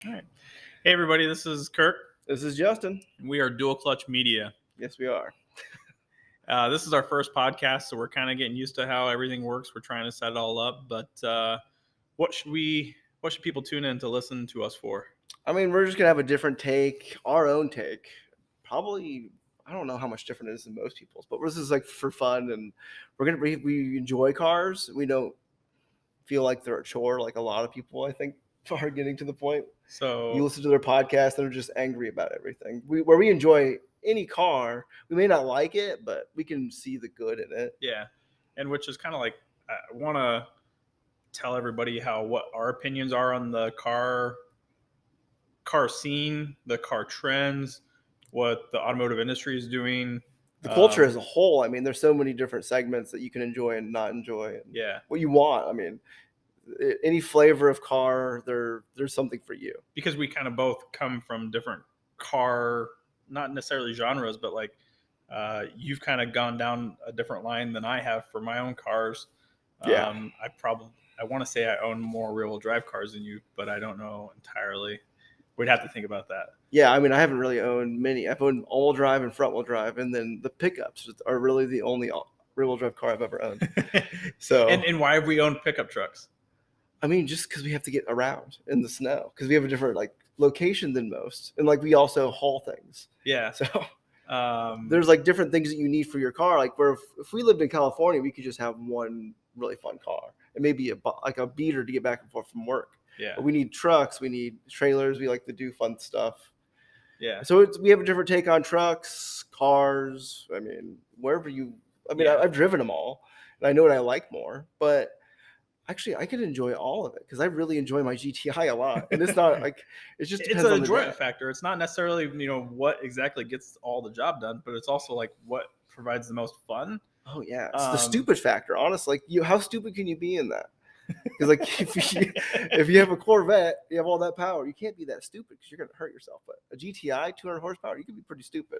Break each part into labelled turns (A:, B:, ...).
A: All right. Hey, everybody, this is Kirk.
B: This is Justin.
A: We are Dual Clutch Media.
B: Yes, we are.
A: This is our first podcast, so we're kind of getting used to how everything works. We're trying to set it all up, but what should people tune in to listen to us for?
B: I mean, we're just gonna have a different take, our own take. Probably, I don't know how much different it is than most people's, but this is like for fun, and we enjoy cars. We don't feel like they're a chore, like a lot of people I think are getting to the point.
A: So
B: You listen to their podcast and they're just angry about everything. Where we enjoy any car, we may not like it, but we can see the good in it.
A: yeah, and which is kind of like I want to tell everybody what our opinions are on the car scene, the car trends, what the automotive industry is doing.
B: The culture as a whole. I mean, there's so many different segments that you can enjoy and not enjoy. And
A: Yeah,
B: what you want. I mean, any flavor of car, there's something for you.
A: because we kind of both come from different want not necessarily genres, but like you've kind of gone down a different line than I have for my own cars.
B: Yeah.
A: I want to say I own more rear-wheel drive cars than you, but I don't know entirely. We'd have to think about that.
B: Yeah, I mean, I haven't really owned many. I've owned all-wheel drive and front-wheel drive, and then the pickups are really the only rear-wheel drive car I've ever owned. So,
A: and why have we owned pickup trucks?
B: I mean, just because we have to get around in the snow, because we have a different like location than most, and like we also haul things.
A: Yeah.
B: So there's like different things that you need for your car. Like where if we lived in California, we could just have one really fun car and maybe a beater to get back and forth from work.
A: Yeah.
B: But we need trucks, we need trailers, we like to do fun stuff.
A: Yeah.
B: So we have a different take on trucks, cars. I mean, I've driven them all, and I know what I like more. But actually, I could enjoy all of it because I really enjoy my GTI a lot, and it's not like it's
A: an enjoyment factor. It's not necessarily what exactly gets all the job done, but it's also like what provides the most fun.
B: Oh yeah, it's the stupid factor. Honestly, like how stupid can you be in that? Because like if you have a Corvette, you have all that power. You can't be that stupid because you're gonna hurt yourself. But a GTI, 200 horsepower, you can be pretty stupid.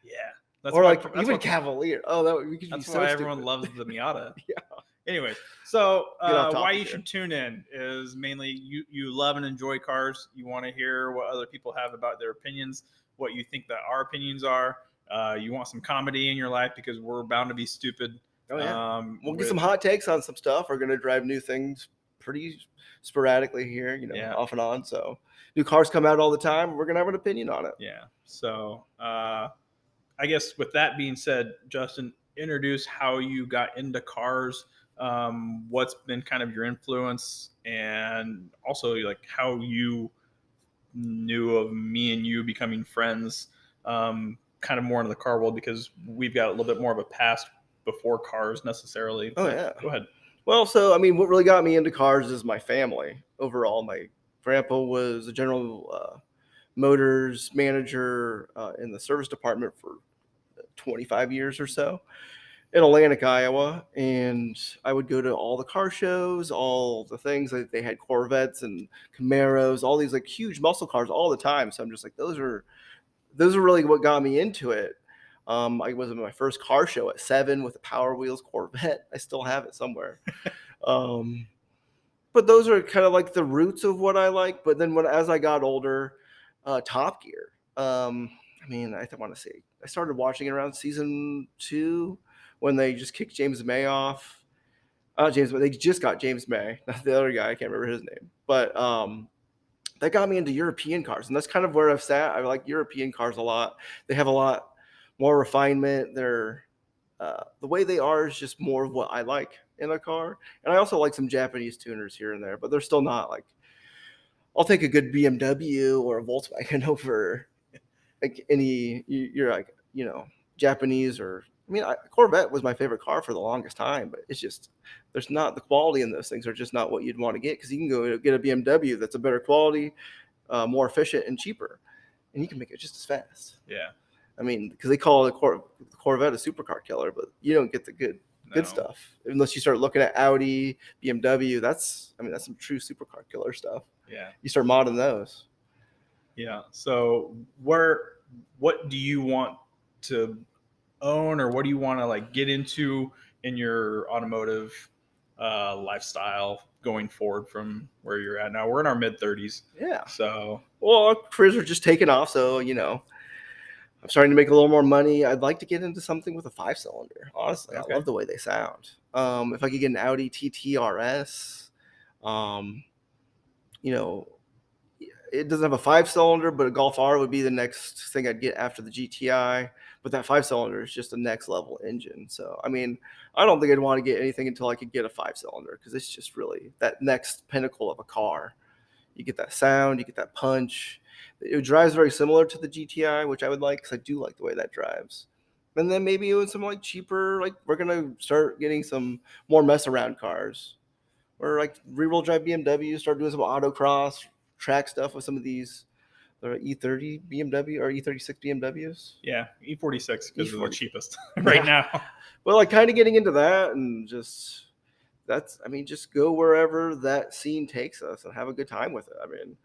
A: Yeah,
B: or like even Cavalier. Oh, we could.
A: That's
B: be so
A: why
B: stupid.
A: Everyone loves the Miata.
B: Yeah.
A: Anyways, so why you should tune in is mainly you love and enjoy cars. You want to hear what other people have about their opinions, what you think that our opinions are. You want some comedy in your life because we're bound to be stupid.
B: Oh yeah. We'll get some hot takes on some stuff. We're gonna drive new things pretty sporadically here, off and on. So new cars come out all the time. We're gonna have an opinion on it.
A: Yeah. So I guess with that being said, Justin, introduce how you got into cars. What's been kind of your influence, and also like how you knew of me and you becoming friends, kind of more into the car world because we've got a little bit more of a past before cars necessarily.
B: Oh yeah.
A: Go ahead.
B: Well, so I mean, what really got me into cars is my family overall. My grandpa was a General Motors manager in the service department for 25 years or so in Atlantic, Iowa, and I would go to all the car shows, all the things. They had Corvettes and Camaros, all these like huge muscle cars all the time. So I'm just like, those are really what got me into it. I was in my first car show at 7 with a Power Wheels Corvette. I still have it somewhere. But those are kind of like the roots of what I like. But then as I got older, Top Gear. I want to say I started watching it around season 2 when they just kicked James May off. They just got James May, not the other guy. I can't remember his name. But that got me into European cars. And that's kind of where I've sat. I like European cars a lot. They have a lot more refinement. They're the way they are is just more of what I like in a car. And I also like some Japanese tuners here and there, but they're still not like, I'll take a good BMW or a Volkswagen over like you're like, Japanese or, Corvette was my favorite car for the longest time, but it's just, there's not the quality in those things are just not what you'd want to get. Cause you can go get a BMW that's a better quality, more efficient and cheaper, and you can make it just as fast.
A: Yeah.
B: Because they call the Corvette a supercar killer, but you don't get the good stuff unless you start looking at Audi, BMW. That's some true supercar killer stuff.
A: Yeah.
B: You start modding those.
A: Yeah. So what do you want to own, or what do you want to like get into in your automotive lifestyle going forward from where you're at now? We're in our mid 30s.
B: Yeah.
A: So,
B: Well, our careers are just taking off, so I'm starting to make a little more money. I'd like to get into something with a 5-cylinder. Honestly,
A: okay.
B: I love the way they sound. If I could get an Audi TT RS, um, you know, it doesn't have a 5-cylinder, but a Golf R would be the next thing I'd get after the GTI. But that 5-cylinder is just a next level engine. So, I mean, I don't think I'd want to get anything until I could get a 5-cylinder because it's just really that next pinnacle of a car. You get that sound, you get that punch. It drives very similar to the GTI, which I would like because I do like the way that drives. And then maybe with some like cheaper, like we're gonna start getting some more mess around cars, or like rear-wheel drive BMW, start doing some autocross track stuff with some of these E30 BMW or E36 BMWs.
A: Yeah, E46 because they're the
B: E40.
A: cheapest right now.
B: Well, like kind of getting into that and just just go wherever that scene takes us and have a good time with it. I mean,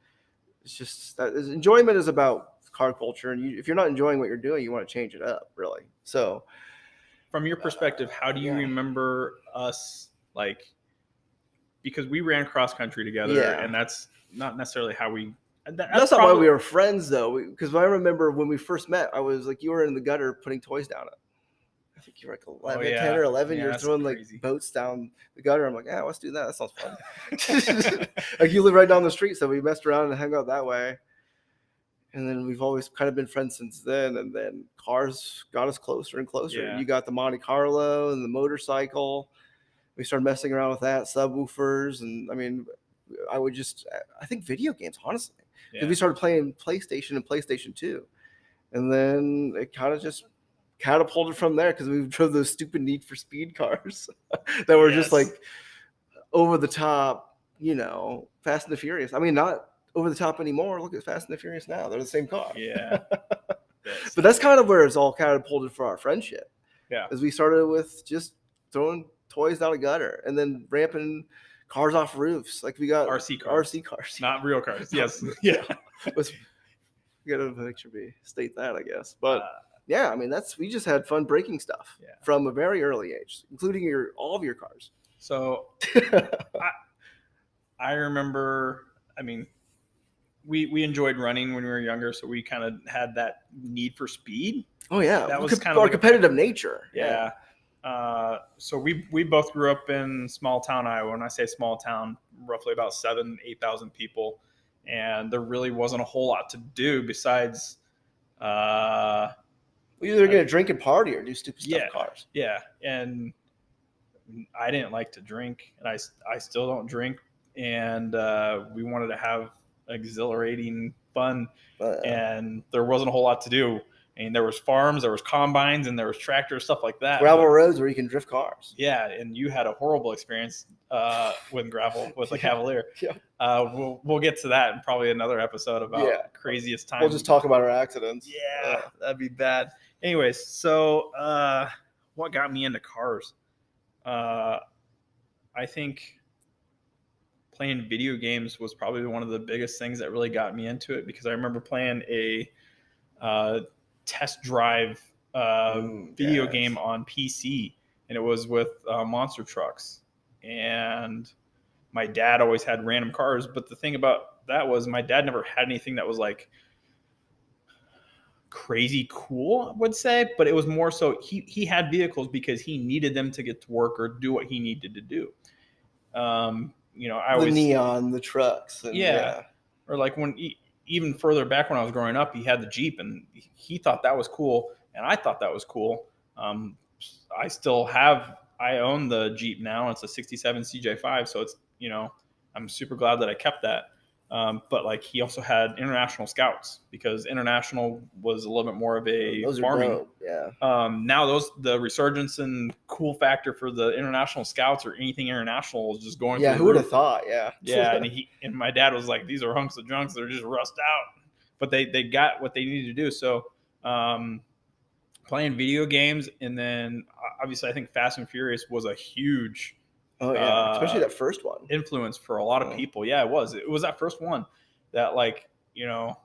B: it's just that enjoyment is about car culture, and if you're not enjoying what you're doing, you want to change it up, really. So,
A: From your perspective, how do you remember us, like, because we ran cross country together, and that's not necessarily how we.
B: That's not why we were friends, though. Because I remember when we first met, I was like, you were in the gutter putting toys down it. I think you were like 11, 10 or 11.
A: Yeah,
B: you were throwing
A: crazy.
B: Like boats down the gutter. I'm like, yeah, let's do that. That sounds fun. Like you live right down the street, so we messed around and hung out that way. And then we've always kind of been friends since then. And then cars got us closer and closer.
A: Yeah.
B: You got the Monte Carlo and the motorcycle. We started messing around with that, subwoofers. And I mean, I think video games, honestly. Because we started playing PlayStation and PlayStation 2. And then it kind of just catapulted from there because we drove those stupid Need for Speed cars that were just like over the top, Fast and the Furious. I mean, not over the top anymore. Look at Fast and the Furious now. They're the same car.
A: Yeah.
B: But that's kind of where it's all catapulted for our friendship.
A: Yeah.
B: As we started with just throwing toys down a gutter and then ramping cars off roofs. Like we got RC cars.
A: Not real cars. Yes. Yeah.
B: We gotta make sure we state that, I guess. But yeah, I mean, we just had fun breaking stuff from a very early age, including all of your cars.
A: So I remember, I mean, we enjoyed running when we were younger, so we kind of had that need for speed.
B: Oh yeah,
A: that was kind of
B: our competitive nature.
A: Yeah. So we both grew up in small town Iowa. When I say small town, roughly about 8,000 people, and there really wasn't a whole lot to do besides.
B: We either get a drink and party or do stupid stuff in cars.
A: Yeah, and I didn't like to drink, and I still don't drink, and we wanted to have exhilarating fun, and there wasn't a whole lot to do. I mean, there was farms, there was combines, and there was tractors, stuff like that.
B: Gravel roads where you can drift cars.
A: Yeah, and you had a horrible experience with gravel with the Cavalier.
B: Yeah.
A: We'll get to that in probably another episode about craziest time.
B: We'll just talk about our accidents.
A: Yeah, that'd be bad. Anyways, so what got me into cars? I think playing video games was probably one of the biggest things that really got me into it, because I remember playing a test drive video game on PC, and it was with monster trucks. And my dad always had random cars, but the thing about that was my dad never had anything that was like crazy cool, I would say, but it was more so he had vehicles because he needed them to get to work or do what he needed to do. The
B: neon, the trucks.
A: Or like even further back when I was growing up, he had the Jeep, and he thought that was cool, and I thought that was cool. I own the Jeep now. It's a 67 CJ5, so it's, I'm super glad that I kept that. But like he also had International Scouts, because International was a little bit more of a farming. Now the resurgence and cool factor for the International Scouts or anything International is just going.
B: Yeah, who would have thought? Yeah.
A: And my dad was like, these are hunks of junks. They're just rust out. But they got what they needed to do. So playing video games, and then obviously I think Fast and Furious was a huge.
B: Oh yeah, especially that first one.
A: Influence for a lot of people. Yeah, it was. It was that first one that, like, oh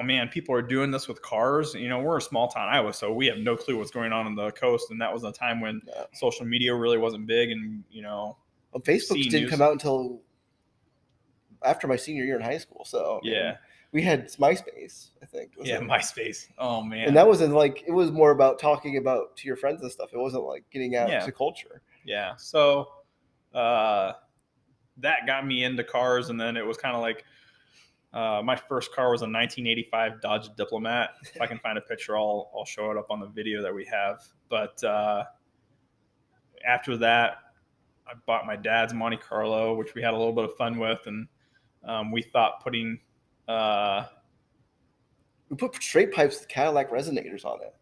A: man, people are doing this with cars. We're a small town Iowa, so we have no clue what's going on the coast, and that was a time when social media really wasn't big, and
B: Facebook didn't come out until after my senior year in high school. So I mean,
A: Yeah.
B: we had MySpace, I think. Was
A: Yeah,
B: it?
A: MySpace. Oh
B: And
A: man.
B: that wasn't like, it was more about talking about to your friends and stuff. It wasn't like getting out
A: Yeah.
B: to culture.
A: Yeah. So uh, that got me into cars, and then it was kind of like my first car was a 1985 Dodge Diplomat. If I can find a picture, I'll show it up on the video that we have. But after that, I bought my dad's Monte Carlo, which we had a little bit of fun with, and we thought putting
B: We put straight pipes with Cadillac resonators on it.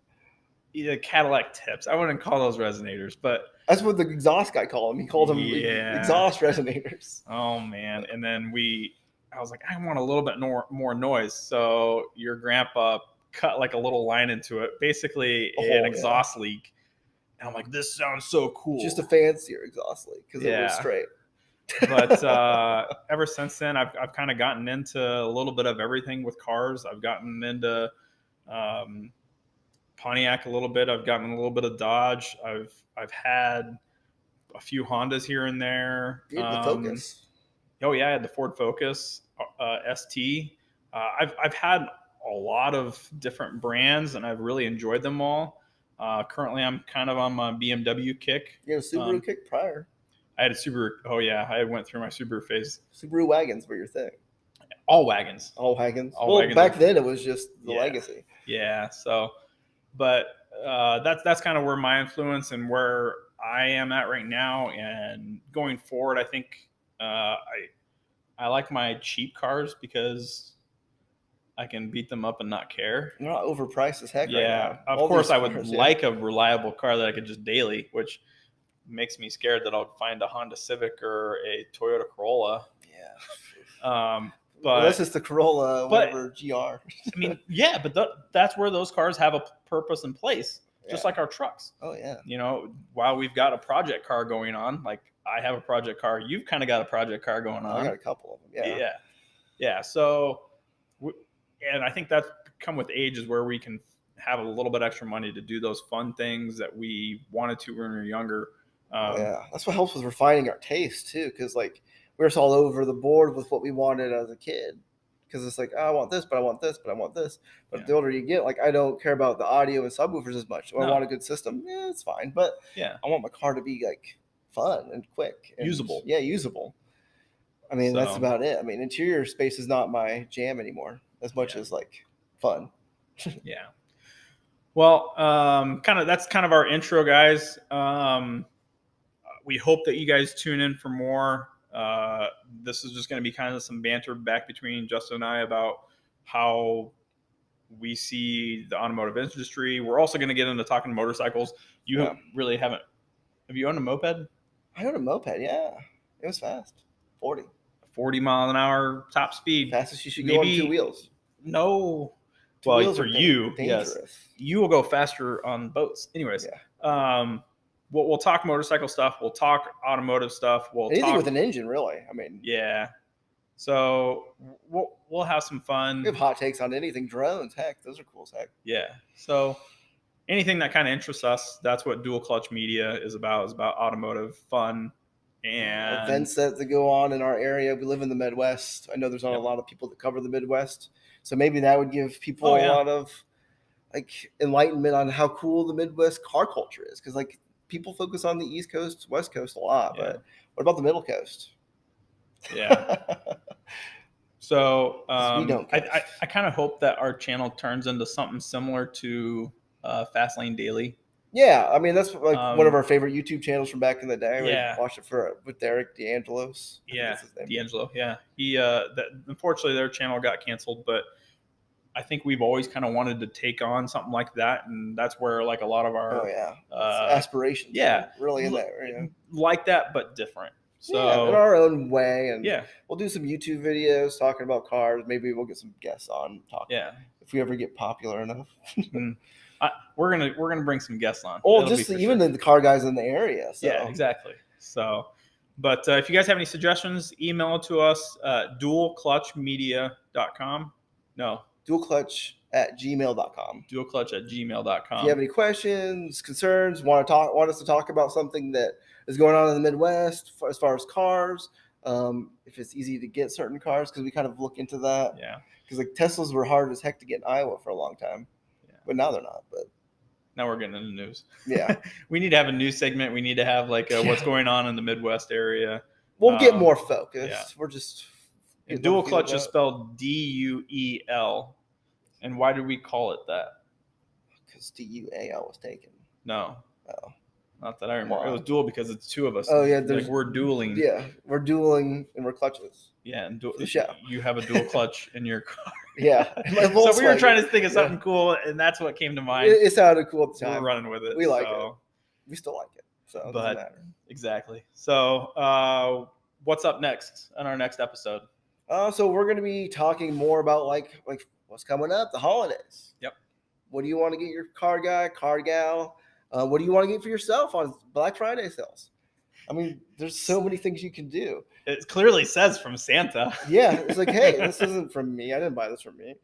A: either Cadillac tips. I wouldn't call those resonators, but
B: That's what the exhaust guy called them. He called them
A: yeah.
B: exhaust resonators.
A: Oh man! And then I was like, I want a little bit more noise. So your grandpa cut like a little line into it, basically
B: A
A: an
B: hole,
A: exhaust leak. And I'm like, this sounds so cool.
B: Just a fancier exhaust leak because it was
A: Yeah.
B: straight.
A: But ever since then, I've kind of gotten into a little bit of everything with cars. I've gotten into Pontiac a little bit. I've gotten a little bit of Dodge. I've had a few Hondas here and there.
B: The Focus.
A: Oh yeah, I had the Ford Focus ST. I've had a lot of different brands, and I've really enjoyed them all. Currently, I'm kind of on my BMW kick.
B: You had a Subaru kick prior.
A: I had a Subaru. Oh yeah, I went through my Subaru phase.
B: Subaru wagons were your thing.
A: All wagons.
B: All wagons.
A: All
B: well,
A: wagons
B: back then it was just the
A: Yeah.
B: legacy.
A: Yeah. So, but that's kind of where my influence and where I am at right now. And going forward, I think I like my cheap cars because I can beat them up and not care.
B: They're not overpriced as heck right
A: Yeah,
B: now.
A: of
B: All
A: course
B: these
A: I would
B: cars,
A: like a reliable car that I could just daily, which makes me scared that I'll find a Honda Civic or a Toyota Corolla.
B: Yeah.
A: But
B: Well, that's just the Corolla,
A: but-
B: whatever GR.
A: I mean, yeah, but that's where those cars have a purpose in place, just
B: Yeah.
A: like our trucks.
B: Oh yeah.
A: You know, while we've got a project car going on, like I have a project car, you've kind of got a project car going
B: I
A: on.
B: got a couple of them. Yeah.
A: Yeah. So, and I think that's come with age is where we can have a little bit extra money to do those fun things that we wanted to when we were younger.
B: Yeah. That's what helps with refining our taste too, because like we're just all over the board with what we wanted as a kid. Because it's like, oh, I want this, but I want this, but I want this. But
A: Yeah.
B: the older you get, like I don't care about the audio and subwoofers as much. Do I
A: No.
B: want a good system? Yeah, it's fine. But
A: Yeah.
B: I want my car to be like fun and quick. And,
A: Usable.
B: Yeah, usable. I mean, that's
A: So-
B: about it. I mean, interior space is not my jam anymore as much
A: Yeah.
B: as like fun.
A: Yeah. Well, that's kind of our intro, guys. We hope that you guys tune in for more. This is just going to be kind of some banter back between Justin and I about how we see the automotive industry. We're also going to get into talking motorcycles. You
B: Yeah.
A: really haven't. Have you owned a moped?
B: I owned a moped. Yeah, it was fast. 40.
A: 40 mile an hour top speed.
B: Fastest you should go on
A: Maybe-
B: 2 wheels.
A: No.
B: Two
A: Well,
B: wheels
A: for
B: are
A: you,
B: dangerous.
A: yes. You will go faster on boats. Anyways, we'll talk motorcycle stuff. We'll talk automotive stuff. We'll
B: Anything
A: talk
B: with an engine, really. I mean,
A: Yeah. So we'll have some fun.
B: we have hot takes on anything. Drones, heck, those are cool as heck.
A: Yeah. So anything that kind of interests us, that's what Dual Clutch Media is about. Is about automotive fun and
B: Events that go on in our area. We live in the Midwest. I know there's not
A: Yep.
B: a lot of people that cover the Midwest, so maybe that would give people
A: Oh, yeah.
B: a lot of like enlightenment on how cool the Midwest car culture is. Because like people focus on the East Coast, West Coast a lot,
A: Yeah.
B: but what about the Middle Coast?
A: Yeah. So
B: We don't
A: I kind of hope that our channel turns into something similar to Fastlane Daily.
B: Yeah, I mean that's like one of
A: Um,
B: our favorite YouTube channels from back in the day.
A: Yeah.
B: We watched it with Derek D'Angelos. I think
A: Yeah,
B: that's his name.
A: D'Angelo. Yeah, he. Unfortunately, their channel got canceled, but I think we've always kind of wanted to take on something like that, and that's where like a lot of our
B: Oh yeah,
A: uh,
B: aspirations.
A: yeah.
B: are really in there. You know?
A: like that, but different. So
B: Yeah, in our own way, and
A: yeah,
B: we'll do some YouTube videos talking about cars. Maybe we'll get some guests on talk
A: yeah.
B: if we ever get popular enough.
A: We're gonna bring some guests on.
B: Or
A: That'll
B: just
A: be for
B: even
A: sure.
B: the car guys in the area. So.
A: Yeah, exactly. So, but if you guys have any suggestions, email it to us dualclutchmedia.com. No,
B: dualclutch@gmail.com.
A: dualclutch@gmail.com.
B: If you have any questions, concerns, want us to talk about something that is going on in the Midwest as far as cars, if it's easy to get certain cars, because we kind of look into that.
A: Yeah.
B: Because like Teslas were hard as heck to get in Iowa for a long time,
A: Yeah.
B: but now they're not. But
A: now we're getting into news.
B: Yeah.
A: We need to have a news segment. We need to have like what's going on in the Midwest area.
B: We'll get more focused.
A: Yeah.
B: We're just
A: and dual clutch is spelled DUEL. And why do we call it that?
B: Because DUAL was taken.
A: No.
B: Oh.
A: Not that I remember.
B: Why?
A: It was dual because it's two of us.
B: Oh yeah,
A: like we're dueling.
B: Yeah, we're dueling and we're clutchless.
A: Yeah, and
B: show.
A: You have a dual clutch in your car.
B: Yeah.
A: So we were trying to think of something cool, and that's what came to mind.
B: It sounded cool at the time.
A: We're running with it.
B: We like it. We still like it. So it doesn't matter.
A: Exactly. So what's up next on our next episode?
B: So we're going to be talking more about like what's coming up, the holidays.
A: Yep.
B: What do you want to get your car guy, car gal? What do you want to get for yourself on Black Friday sales? I mean, there's so many things you can do.
A: It clearly says from Santa.
B: Yeah, it's like, hey, this isn't from me. I didn't buy this from me.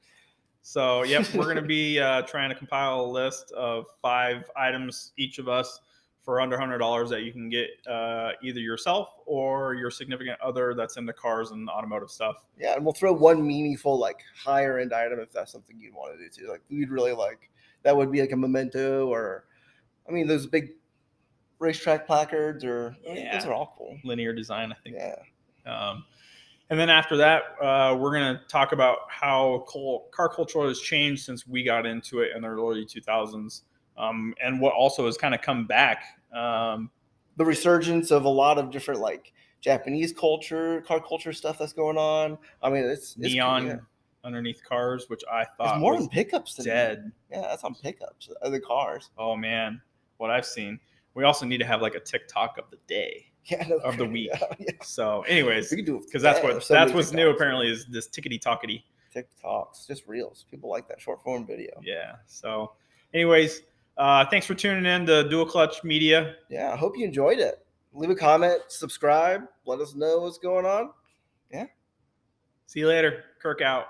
A: So, yep, we're going to be trying to compile a list of 5 items, each of us, for under $100 that you can get either yourself or your significant other that's into cars and automotive stuff.
B: Yeah, and we'll throw one meaningful, like, higher-end item if that's something you'd want to do, too. Like, we'd really like, that would be like a memento or, I mean, those big racetrack placards or those are all cool.
A: Linear design, I think.
B: Yeah.
A: And then after that, we're going to talk about how car culture has changed since we got into it in the early 2000s, and what also has kind of come back.
B: The resurgence of a lot of different like Japanese culture, car culture stuff that's going on. I mean, it's
A: neon underneath cars, which I thought
B: it's more
A: was
B: on pickups than
A: dead.
B: Yeah, that's on pickups. Other cars.
A: Oh man, what I've seen. We also need to have like a TikTok of the day. Of the week. Yeah. So, anyways, we can do because that's what's new apparently is this tickety talkety.
B: TikToks, just reels. People like that short form video.
A: Yeah. So, anyways, thanks for tuning in to Dual Clutch Media.
B: Yeah, I hope you enjoyed it. Leave a comment, subscribe, let us know what's going on. Yeah.
A: See you later. Kirk out.